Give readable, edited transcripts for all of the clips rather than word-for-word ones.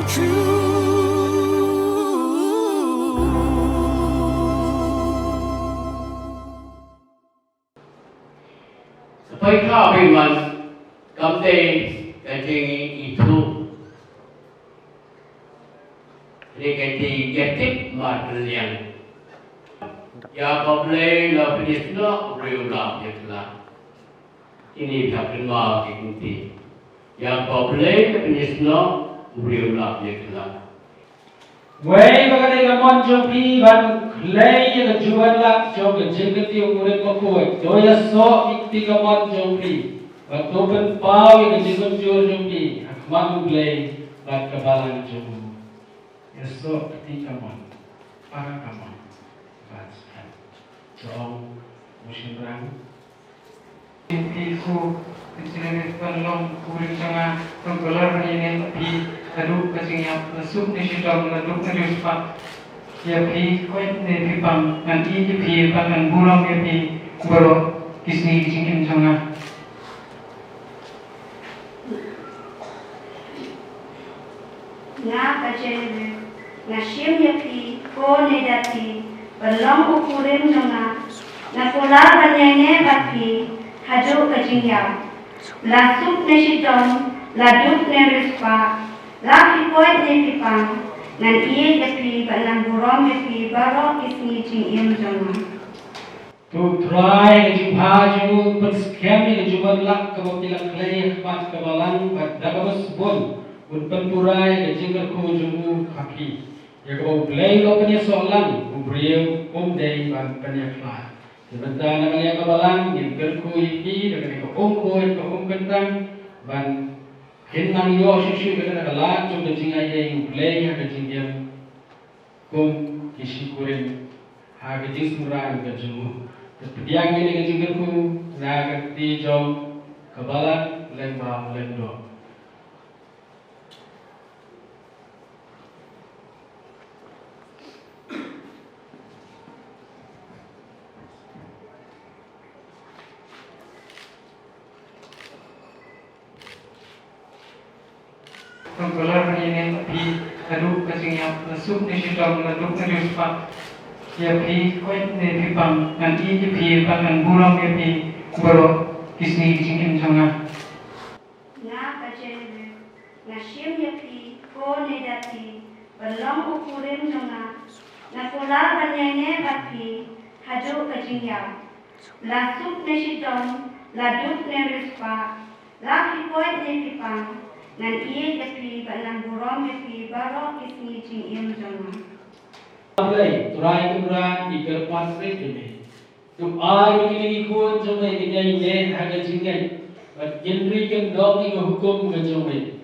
Supaya kami mas kami kecing itu, ini kecing getip material. Ya boleh lah penisno riulah jelah. Ini tak kenal KHONGTI. Ya boleh penisno riulah jelah. Wei bagay gamon jopi ban clay yang jual lak jom jengketi umurin pakuat. Doya so ikti gamon jopi. Waktu ben pau yang jengon jual jopi. Akman clay ban kebalan jomu. Ya so ikti gamon. Para gamon. Vats. Jom musim rang. Inti ku kecilnya penolong kuring tengah penggelar ini tapi aduk kecilnya masuk di situ aduk di depan ya pi kau ini pipang nanti di pi pakan burung ya pi baru kisni kecilin tengah. Na kecil nasim ya pi ko NEDATI belum ukurin tengah na pula banyaknya bapi haju kecilnya. Lasuk nesidon, laduk nerispa, laki koit nepipang, nan iye jepi balang burong jepi baro kisni cingim jona. To try ke jumpa perskem ke jumpa lak ke bakilan clay kemat kebalan bat dabas bon un penturai ke jingker ku jumu kaki. Ya ke play ko penya soalan ubrieu day ban penya fly. Sebentar nak lihat kebalan, jingker ku iki dengan boy ke kentang ban hinang yo susu dengan kelat jom jingai yang play ke jingiam kisi kuring ha ke jing sumran ke jumu. Terpediang ini ke jingkerku, nak kerti jom kebalan lembah lendo. Penggelar ini tapi aduk kecilnya masuk di situ aduk di depan. Ya pi kau ini pipang nanti di pi pakan burung ya pi baru kisni kecilin tengah. Na kecil nasim ya pi ko NEDATI belum ukurin tengah na pula banyaknya bapi haju kecilnya. Lasuk nesidon, laduk nerispa, laki koit nepipang, nan iye jepi balang burong jepi baro kisni cingim jona. Play, try kumra iker pasre kene. Tu ai begini ikut jomai dijai ne haga jingai. But gendri kan dog ni hukum ke jomai.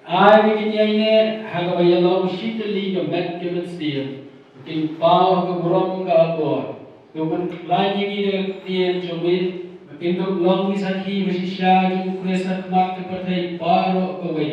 Ai begini ne haga bayalong shitli ke mat ke menstir. Mungkin pau ke buram ke agor. Tu pun lagi ni dia jomai. Mungkin tu long ni sakhi bersisya jom kuresak mak ke pertai paro ke wei.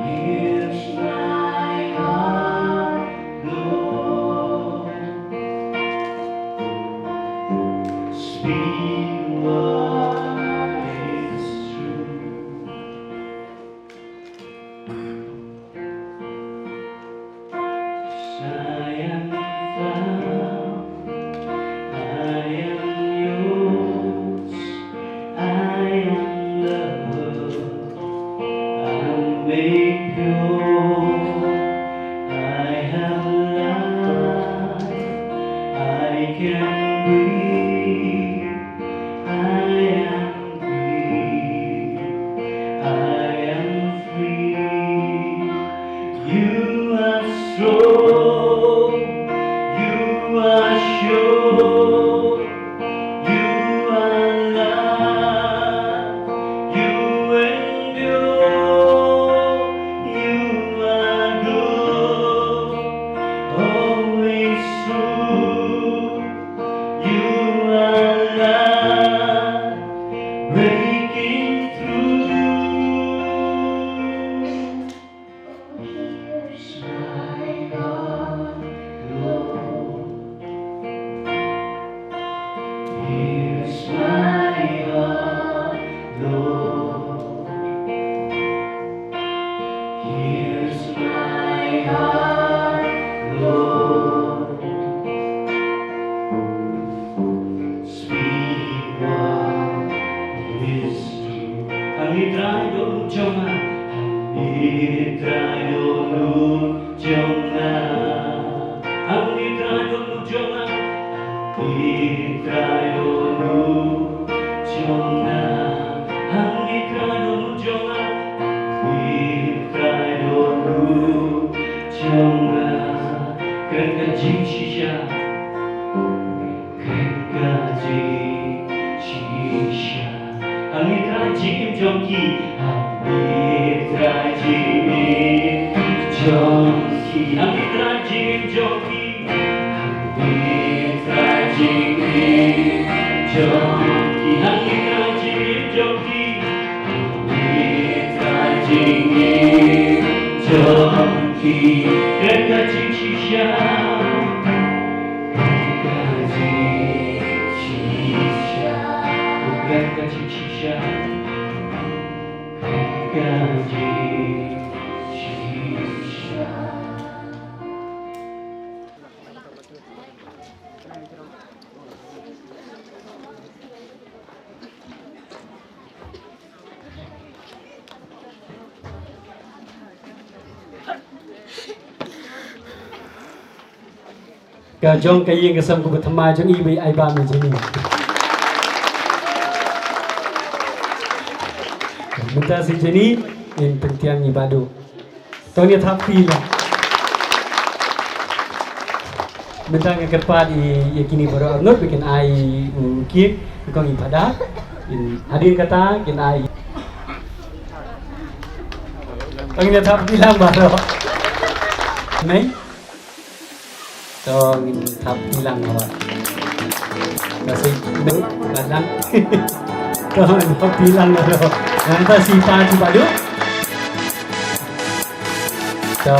Here's my heart, Lord. Speak what is true. I am found, I am yours, I am loved, I'm made pure, I have life, I can breathe, I am free, you are strong, you are sure, you are love, you endure, you are good, always true, you are love, breaking through. Here's my heart, Lord. Here's my heart, Lord. Here's my heart, Lord. Speak what is true. Ang itrayo Joma, ang itrayo Joma, ang itrayo Joma, ang itrayo Joma, ang itrayo Joma, ang itrayo Joma, kaya jingshisha. Angit jongki, angit jongki, angit jongki, angit jongki, angit jongki, angit jongki, kerja shisha. Ka jong ka yeng kasam ko thama jong ibai ai ba mi jini. Minta si jeni in pentiang ni badu. Tony thapi la. Minta nga kerpa di yakini baru not bikin ai kiek kong ibadah in hadir kata kin ai. Tony thapi lang baru. Nei. So thapi lang awak. Kasi duk kadang. Kau thapi lang baru. Nanti si Pak badu. So,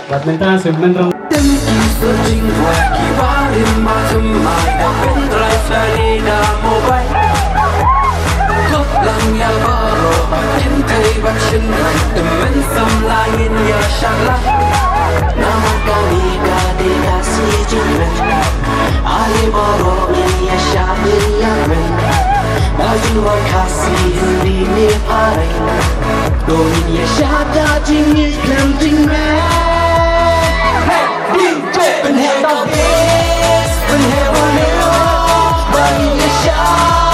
buat minta sebenarnya. Khasi ini parai, dominya syada jingis camping man. DJ, penhebat is, penhebat leo, bagi syada.